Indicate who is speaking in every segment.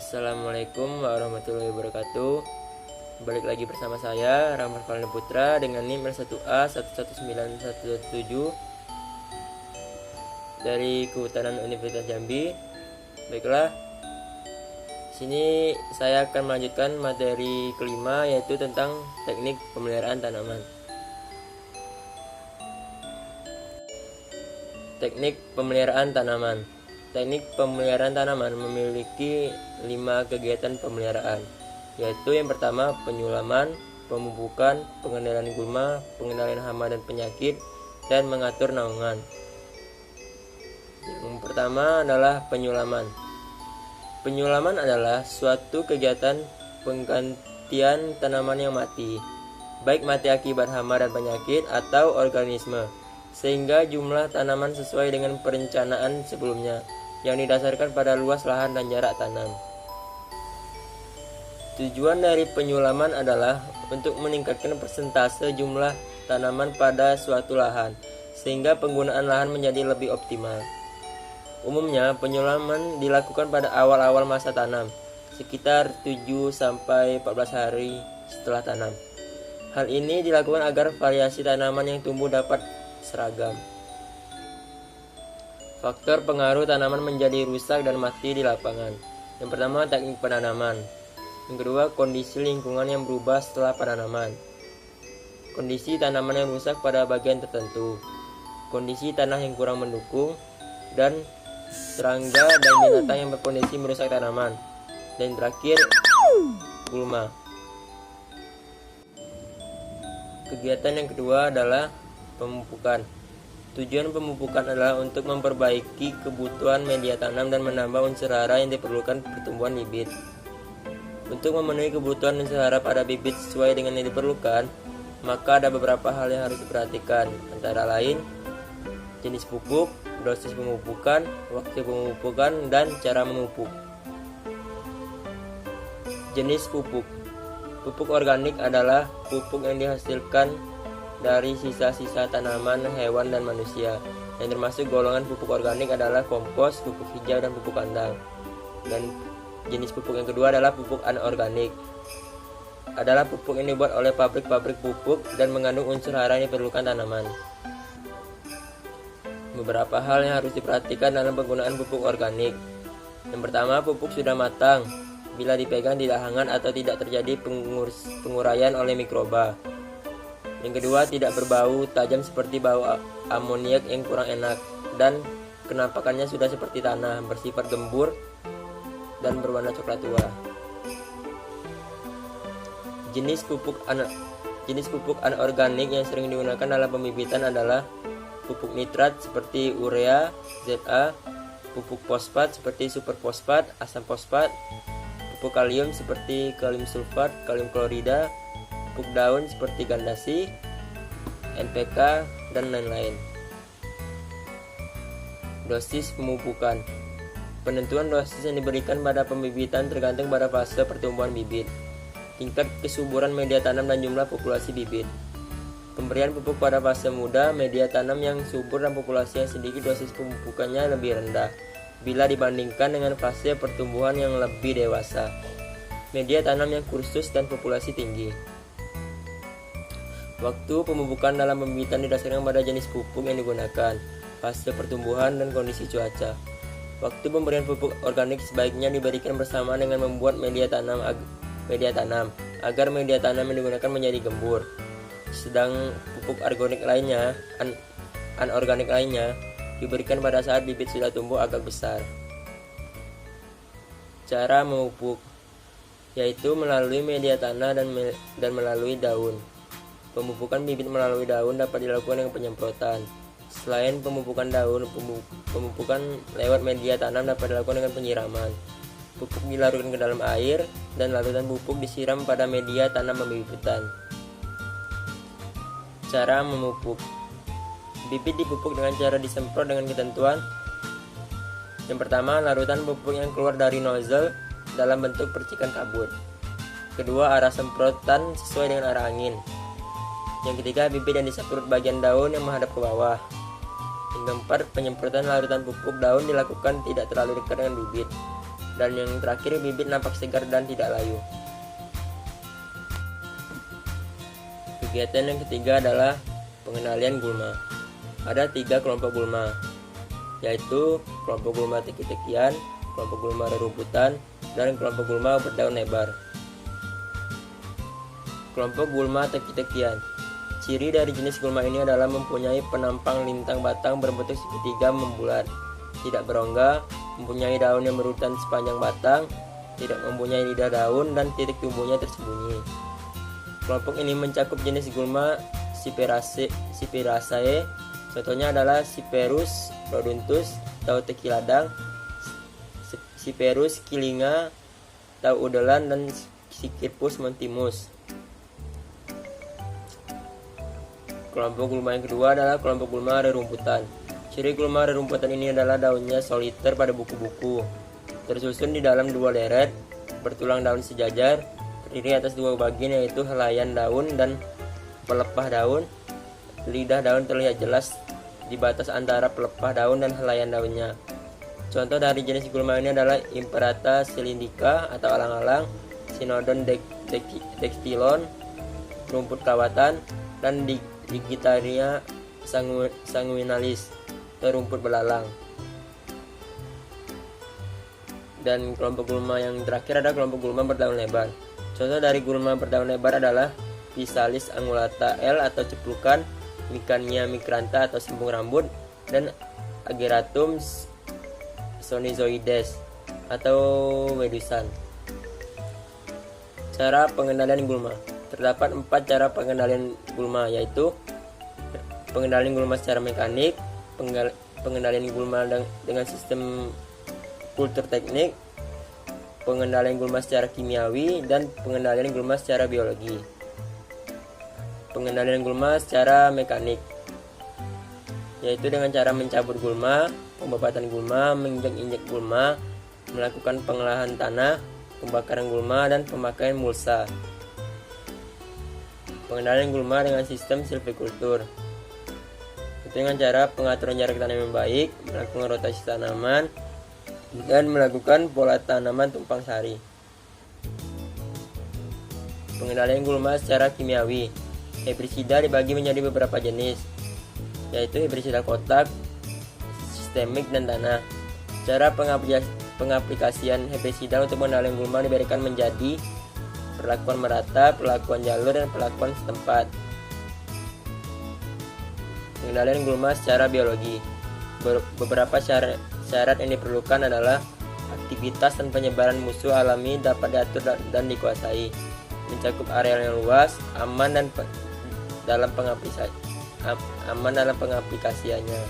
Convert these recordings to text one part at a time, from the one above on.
Speaker 1: Assalamualaikum warahmatullahi wabarakatuh. Balik lagi bersama saya Rahmat Falna Putra dengan NIM L1A 119117 dari Kehutanan Universitas Jambi. Baiklah, sini saya akan melanjutkan materi kelima, yaitu tentang teknik pemeliharaan tanaman. Teknik pemeliharaan tanaman. Teknik pemeliharaan tanaman memiliki 5 kegiatan pemeliharaan, yaitu yang pertama penyulaman, pemupukan, pengendalian gulma, pengendalian hama dan penyakit, dan mengatur naungan. Yang pertama adalah penyulaman. Penyulaman adalah suatu kegiatan penggantian tanaman yang mati, baik mati akibat hama dan penyakit atau organisme, sehingga jumlah tanaman sesuai dengan perencanaan sebelumnya, yang didasarkan pada luas lahan dan jarak tanam. Tujuan dari penyulaman adalah untuk meningkatkan persentase jumlah tanaman pada suatu lahan, sehingga penggunaan lahan menjadi lebih optimal. Umumnya, penyulaman dilakukan pada awal-awal masa tanam, sekitar 7-14 hari setelah tanam. Hal ini dilakukan agar variasi tanaman yang tumbuh dapat seragam. Faktor pengaruh tanaman menjadi rusak dan mati di lapangan. Yang pertama, teknik penanaman. Yang kedua, kondisi lingkungan yang berubah setelah penanaman. Kondisi tanaman yang rusak pada bagian tertentu. Kondisi tanah yang kurang mendukung, dan serangga dan binatang yang berkondisi merusak tanaman. Dan terakhir, gulma. Kegiatan yang kedua adalah pemupukan. Tujuan pemupukan adalah untuk memperbaiki kebutuhan media tanam dan menambah unsur hara yang diperlukan pertumbuhan bibit. Untuk memenuhi kebutuhan unsur hara pada bibit sesuai dengan yang diperlukan, maka ada beberapa hal yang harus diperhatikan, antara lain jenis pupuk, dosis pemupukan, waktu pemupukan, dan cara memupuk. Jenis pupuk. Pupuk organik adalah pupuk yang dihasilkan dari sisa-sisa tanaman, hewan, dan manusia. Yang termasuk golongan pupuk organik adalah kompos, pupuk hijau, dan pupuk kandang. Dan jenis pupuk yang kedua adalah pupuk anorganik. Adalah pupuk yang dibuat oleh pabrik-pabrik pupuk dan mengandung unsur hara yang diperlukan tanaman. Beberapa hal yang harus diperhatikan dalam penggunaan pupuk organik. Yang pertama, pupuk sudah matang. Bila dipegang tidak hangat atau tidak terjadi penguraian oleh mikroba. Yang kedua, tidak berbau tajam seperti bau amoniak yang kurang enak, dan kenampakannya sudah seperti tanah, bersifat gembur dan berwarna coklat tua. Jenis pupuk anorganik yang sering digunakan dalam pembibitan adalah pupuk nitrat seperti urea, ZA, pupuk fosfat seperti super fosfat, asam fosfat, pupuk kalium seperti kalium sulfat, kalium klorida, pupuk daun seperti gandasi, NPK, dan lain-lain. Dosis pemupukan. Penentuan dosis yang diberikan pada pembibitan tergantung pada fase pertumbuhan bibit, tingkat kesuburan media tanam, dan jumlah populasi bibit. Pemberian pupuk pada fase muda, media tanam yang subur dan populasi yang sedikit, dosis pemupukannya lebih rendah bila dibandingkan dengan fase pertumbuhan yang lebih dewasa, media tanam yang kursus, dan populasi tinggi. Waktu pemupukan dalam pembibitan didasarkan pada jenis pupuk yang digunakan, fase pertumbuhan, dan kondisi cuaca. Waktu pemberian pupuk organik sebaiknya diberikan bersama dengan membuat media tanam agar media tanam yang digunakan menjadi gembur. Sedang pupuk anorganik lainnya diberikan pada saat bibit sudah tumbuh agak besar. Cara memupuk, yaitu melalui media tanah dan melalui daun. Pemupukan bibit melalui daun dapat dilakukan dengan penyemprotan. Selain pemupukan daun, pemupukan lewat media tanam dapat dilakukan dengan penyiraman. Pupuk dilarutkan ke dalam air, dan larutan pupuk disiram pada media tanam pembibitan. Cara memupuk. Bibit dipupuk dengan cara disemprot dengan ketentuan. Yang pertama, larutan pupuk yang keluar dari nozzle dalam bentuk percikan kabut. Kedua, arah semprotan sesuai dengan arah angin. Yang ketiga, bibit yang disemprot bagian daun yang menghadap ke bawah. Yang keempat, penyemprotan larutan pupuk daun dilakukan tidak terlalu dekat dengan bibit. Dan yang terakhir, bibit nampak segar dan tidak layu. Kegiatan yang ketiga adalah pengendalian gulma. Ada 3 kelompok gulma, yaitu kelompok gulma teki-tekian, kelompok gulma rerumputan, dan kelompok gulma berdaun lebar. Kelompok gulma teki-tekian. Ciri dari jenis gulma ini adalah mempunyai penampang lintang batang berbentuk segitiga membulat, tidak berongga, mempunyai daun yang berurutan sepanjang batang, tidak mempunyai lidah daun, dan titik tumbuhnya tersembunyi. Kelompok ini mencakup jenis gulma Cyperaceae. Contohnya adalah Cyperus rhodontus atau teki ladang, Cyperus quilinga atau udelan, dan Cyperus montimus. Kelompok gulma yang kedua adalah kelompok gulma rerumputan. Ciri gulma rerumputan ini adalah daunnya soliter pada buku-buku, tersusun di dalam 2 deret, bertulang daun sejajar, terdiri atas 2 bagian, yaitu helaian daun dan pelepah daun. Lidah daun terlihat jelas di batas antara pelepah daun dan helaian daunnya. Contoh dari jenis gulma ini adalah Imperata cylindrica atau alang-alang, Cynodon dextilon, rumput kawatan, dan Digitaria sanguinalis atau rumput belalang. Dan kelompok gulma yang terakhir ada kelompok gulma berdaun lebar. Contoh dari gulma berdaun lebar adalah Physalis angulata L atau ceplukan, Micania micrantha atau sembung rambut, dan Ageratum sonizoides atau wedusan. Cara pengendalian gulma. Terdapat 4 cara pengendalian gulma, yaitu pengendalian gulma secara mekanik, pengendalian gulma dengan sistem kultur teknik, pengendalian gulma secara kimiawi, dan pengendalian gulma secara biologi. Pengendalian gulma secara mekanik, yaitu dengan cara mencabut gulma, pembabatan gulma, menginjak-injak gulma, melakukan pengolahan tanah, pembakaran gulma, dan pemakaian mulsa. Pengendalian gulma dengan sistem silvikultur, itu dengan cara pengaturan jarak tanam yang baik, melakukan rotasi tanaman, dan melakukan pola tanaman tumpang sari. Pengendalian gulma secara kimiawi. Herbisida dibagi menjadi beberapa jenis, yaitu herbisida kotak, sistemik, dan tanah. Cara pengaplikasian herbisida untuk pengendalian gulma diberikan menjadi perlakuan merata, perlakuan jalur, dan perlakuan setempat. Pengendalian gulma secara biologi. Beberapa syarat yang diperlukan adalah aktivitas dan penyebaran musuh alami dapat diatur dan dikuasai, mencakup area yang luas, aman dalam pengaplikasiannya.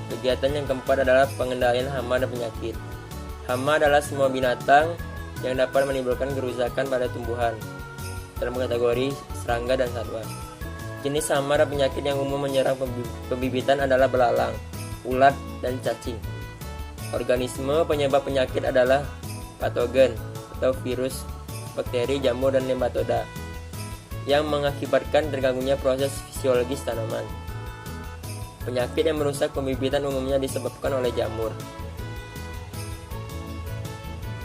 Speaker 1: Kegiatan yang keempat adalah pengendalian hama dan penyakit. Hama adalah semua binatang yang dapat menimbulkan kerusakan pada tumbuhan, dalam kategori serangga dan satwa. Jenis hama dan penyakit yang umum menyerang pembibitan adalah belalang, ulat, dan cacing. Organisme penyebab penyakit adalah patogen atau virus, bakteri, jamur, dan nematoda yang mengakibatkan terganggunya proses fisiologis tanaman. Penyakit yang merusak pembibitan umumnya disebabkan oleh jamur.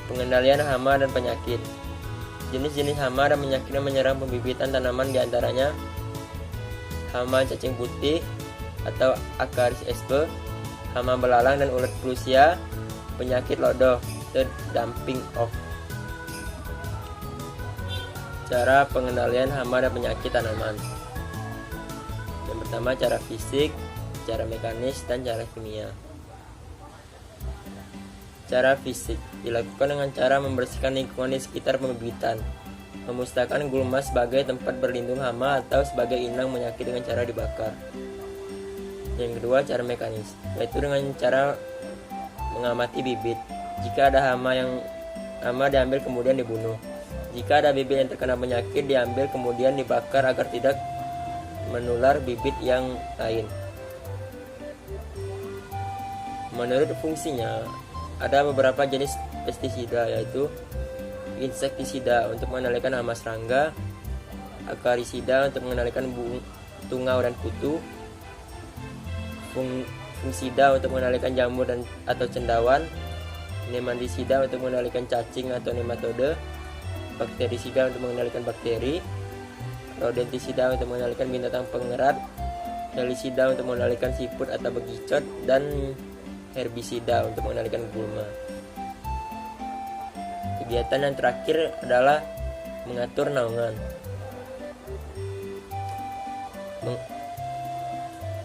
Speaker 1: Pengendalian hama dan penyakit. Jenis-jenis hama dan penyakit yang menyerang pembibitan tanaman diantaranya hama cacing putih atau Acaris sp, hama belalang dan ulat Clusia, penyakit lodoh atau dumping off. Cara pengendalian hama dan penyakit tanaman. Yang pertama, cara fisik, cara mekanis, dan cara kimia. Cara fisik dilakukan dengan cara membersihkan lingkungan di sekitar pembibitan, memusnahkan gulma sebagai tempat berlindung hama atau sebagai inang penyakit dengan cara dibakar. Yang kedua, cara mekanis, yaitu dengan cara mengamati bibit. Jika ada hama diambil kemudian dibunuh. Jika ada bibit yang terkena penyakit diambil kemudian dibakar agar tidak menular bibit yang lain. Menurut fungsinya, ada beberapa jenis pestisida, yaitu insektisida untuk mengendalikan hama serangga, akarisida untuk mengendalikan tungau dan kutu, Fungisida untuk mengendalikan jamur atau cendawan, Nematicida untuk mengendalikan cacing atau nematode, Bakterisida untuk mengendalikan bakteri, Rodentisida untuk mengendalikan binatang pengerat, Helisida untuk mengendalikan siput atau bekicot, dan herbisida untuk mengendalikan gulma. Kegiatan yang terakhir adalah mengatur naungan.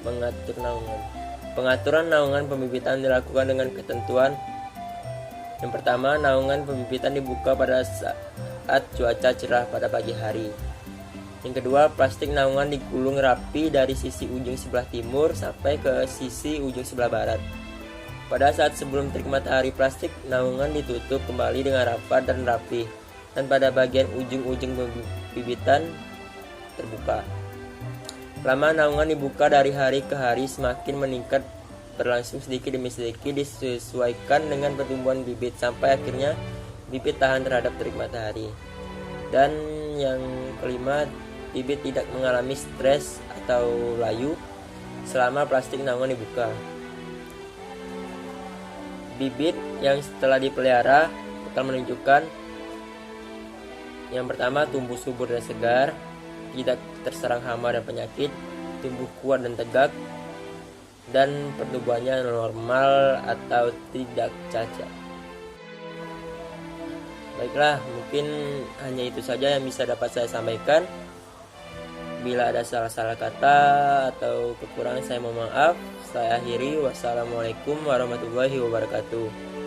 Speaker 1: Mengatur naungan. Pengaturan naungan pembibitan dilakukan dengan ketentuan. Yang pertama, naungan pembibitan dibuka pada saat cuaca cerah pada pagi hari. Yang kedua, plastik naungan digulung rapi dari sisi ujung sebelah timur sampai ke sisi ujung sebelah barat. Pada saat sebelum terik matahari, plastik naungan ditutup kembali dengan rapat dan rapi, dan pada bagian ujung-ujung bibitan terbuka. Lama naungan dibuka dari hari ke hari semakin meningkat, berlangsung sedikit demi sedikit disesuaikan dengan pertumbuhan bibit sampai akhirnya bibit tahan terhadap terik matahari. Dan yang kelima, bibit tidak mengalami stres atau layu selama plastik naungan dibuka. Bibit yang setelah dipelihara akan menunjukkan yang pertama, tumbuh subur dan segar, tidak terserang hama dan penyakit, tumbuh kuat dan tegak, dan pertumbuhannya normal atau tidak cacat. Baiklah, mungkin hanya itu saja yang bisa dapat saya sampaikan. Bila ada salah-salah kata atau kekurangan, saya mohon maaf. Saya akhiri. Wassalamualaikum warahmatullahi wabarakatuh.